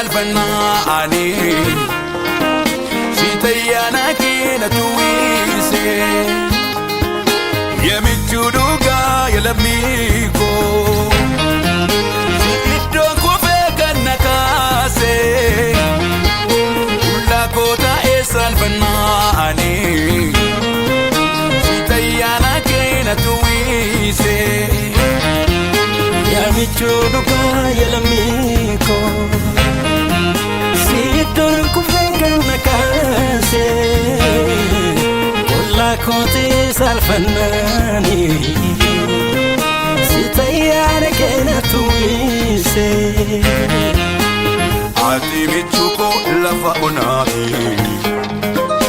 salfanani Sitayana kina tuwise Yemichuduga yalamiko Sikido kufeka nakase Ula kota salfanani Sitayana kina tuwise Yamichuduga yalamiko Sidon kufeka nakase Ula kota salfanani Sitayana kina tuwise Ati michuko lafa onahi